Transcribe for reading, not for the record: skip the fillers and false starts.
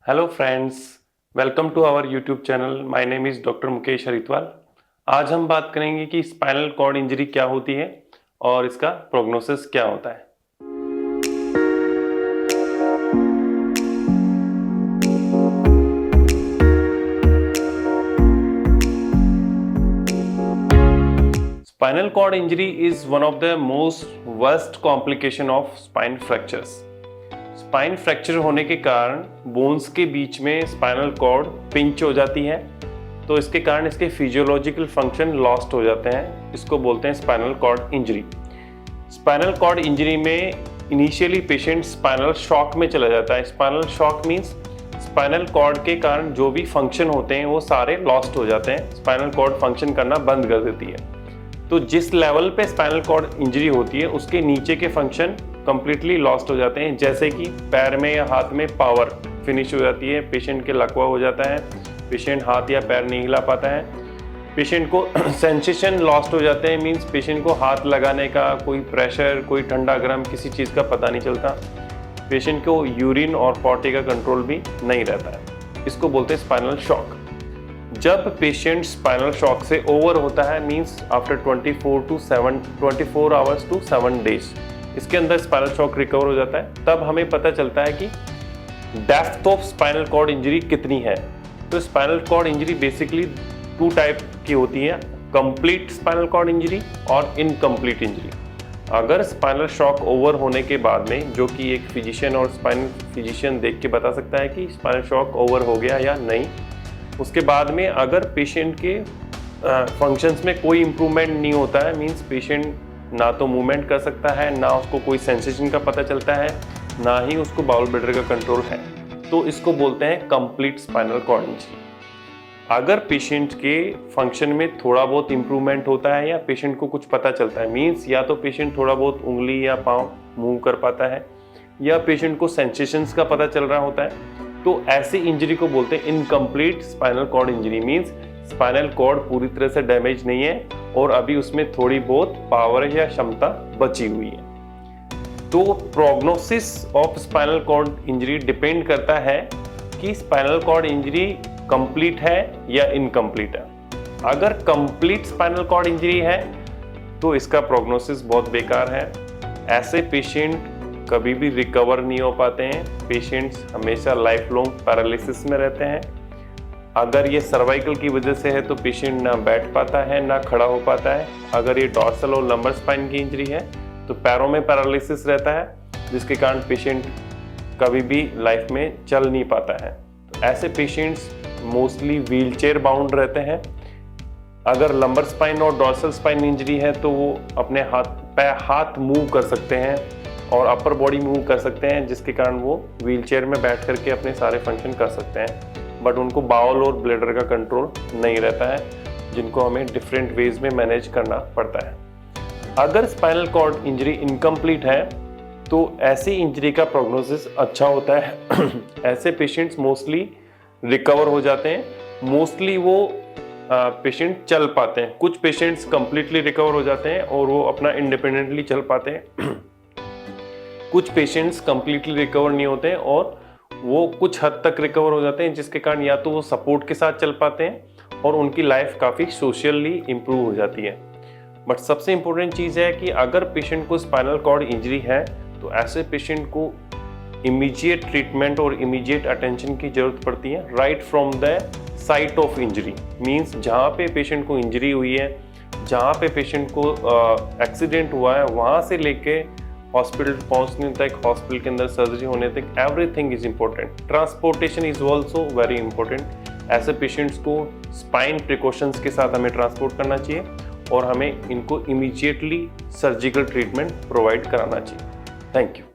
Hello friends, welcome to our YouTube channel. My name is doctor Mukesh Haridwar. आज हम बात करेंगे कि स्पाइनल कॉर्ड इंजरी क्या होती है और इसका प्रोग्नोसिस क्या होता है। Spinal cord injury is one of the most worst complication of spine fractures. Spine fracture होने के कारण बोन्स के बीच में स्पाइनल कॉर्ड पिंच हो जाती है, तो इसके कारण इसके फिजियोलॉजिकल फंक्शन लॉस्ट हो जाते हैं। इसको बोलते हैं spinal cord injury. Spinal cord injury में इनिशियली पेशेंट स्पाइनल शॉक में चला जाता है। Spinal shock means spinal cord के कारण जो भी फंक्शन होते हैं वो सारे लॉस्ट हो जाते हैं, स्पाइनल कॉर्ड फंक्शन करना बंद कर देती है। तो जिस लेवल पे स्पाइनल कॉर्ड इंजरी होती है उसके नीचे के फंक्शन कंप्लीटली लॉस्ट हो जाते हैं, जैसे कि पैर में या हाथ में पावर फिनिश हो जाती है, पेशेंट के लकवा हो जाता है, पेशेंट हाथ या पैर नहीं हिला पाता है, पेशेंट को सेंसेशन लॉस्ट हो जाते हैं, मींस पेशेंट को हाथ लगाने का कोई प्रेशर, कोई ठंडा गर्म किसी चीज़ का पता नहीं चलता, पेशेंट को यूरिन और पॉटी का कंट्रोल भी नहीं रहता है। इसको बोलते हैं स्पाइनल शॉक। जब पेशेंट स्पाइनल शॉक से ओवर होता है, means after 24 hours to 7 days, इसके अंदर स्पाइनल शॉक रिकवर हो जाता है, तब हमें पता चलता है कि depth of spinal cord injury कितनी है। तो spinal cord injury basically 2 type की होती है, कंप्लीट स्पाइनल कॉर्ड इंजरी और इनकम्प्लीट इंजरी। अगर स्पाइनल शॉक ओवर होने के बाद में, जो कि एक फिजिशियन और स्पाइन फिजिशियन देख के बता सकता है कि स्पाइनल शॉक ओवर हो गया या नहीं, उसके बाद में अगर पेशेंट के फंक्शंस में कोई इम्प्रूवमेंट नहीं होता है, मींस पेशेंट ना तो मूवमेंट कर सकता है, ना उसको कोई सेंसेशन का पता चलता है, ना ही उसको बाउल ब्लैडर का कंट्रोल है, तो इसको बोलते हैं कंप्लीट स्पाइनल कॉर्ड इंजरी। अगर पेशेंट के फंक्शन में थोड़ा बहुत इम्प्रूवमेंट होता है या पेशेंट को कुछ पता चलता है, मींस या तो पेशेंट थोड़ा बहुत उंगली या पाँव मूव कर पाता है या पेशेंट को सेंसेशंस का पता चल रहा होता है, तो ऐसी इंजरी को बोलते हैं incomplete spinal cord injury. Means spinal cord पूरी तरह से डैमेज नहीं है और अभी उसमें थोड़ी बहुत पावर या क्षमता बची हुई है। तो prognosis of spinal cord injury depend करता है कि स्पाइनल कॉर्ड इंजरी कंप्लीट है या इनकम्प्लीट है। अगर कंप्लीट स्पाइनल कॉर्ड इंजरी है तो इसका प्रोग्नोसिस बहुत बेकार है। ऐसे पेशेंट कभी भी रिकवर नहीं हो पाते हैं, पेशेंट्स हमेशा लाइफ लॉन्ग पैरालिसिस में रहते हैं। अगर ये सर्वाइकल की वजह से है तो पेशेंट ना बैठ पाता है ना खड़ा हो पाता है। अगर ये डॉर्सल और लंबर स्पाइन की इंजरी है तो पैरों में पैरालिसिस रहता है, जिसके कारण पेशेंट कभी भी लाइफ में चल नहीं पाता है। तो ऐसे पेशेंट्स मोस्टली व्हीलचेयर बाउंड रहते हैं। अगर लंबर स्पाइन और डॉर्सल स्पाइन इंजरी है तो वो अपने हाथ मूव कर सकते हैं और अपर बॉडी मूव कर सकते हैं, जिसके कारण वो व्हीलचेयर में बैठ करके अपने सारे फंक्शन कर सकते हैं, बट उनको बाउल और ब्लैडर का कंट्रोल नहीं रहता है, जिनको हमें डिफरेंट वेज में मैनेज करना पड़ता है। अगर स्पाइनल कॉर्ड इंजरी इनकम्प्लीट है तो ऐसी इंजरी का प्रोग्नोसिस अच्छा होता है। ऐसे पेशेंट्स मोस्टली रिकवर हो जाते हैं, मोस्टली वो पेशेंट चल पाते हैं। कुछ पेशेंट्स कंप्लीटली रिकवर हो जाते हैं और वो अपना इंडिपेंडेंटली चल पाते हैं। कुछ पेशेंट्स कंप्लीटली रिकवर नहीं होते हैं और वो कुछ हद तक रिकवर हो जाते हैं, जिसके कारण या तो वो सपोर्ट के साथ चल पाते हैं और उनकी लाइफ काफ़ी सोशली इम्प्रूव हो जाती है। बट सबसे इम्पोर्टेंट चीज़ है कि अगर पेशेंट को स्पाइनल कॉर्ड इंजरी है तो ऐसे पेशेंट को इमीडिएट ट्रीटमेंट और इमीडिएट अटेंशन की ज़रूरत पड़ती है, right from the site of injury. Means जहाँ पे पेशेंट को इंजरी हुई है, जहाँ पे पेशेंट को एक्सीडेंट हुआ है, वहाँ से लेके हॉस्पिटल पहुंचने तक, हॉस्पिटल के अंदर सर्जरी होने तक, everything is important. Transportation is also very important. ऐसे पेशेंट्स को स्पाइन प्रिकॉशंस के साथ हमें ट्रांसपोर्ट करना चाहिए और हमें इनको इमीडिएटली सर्जिकल ट्रीटमेंट प्रोवाइड कराना चाहिए। Thank you.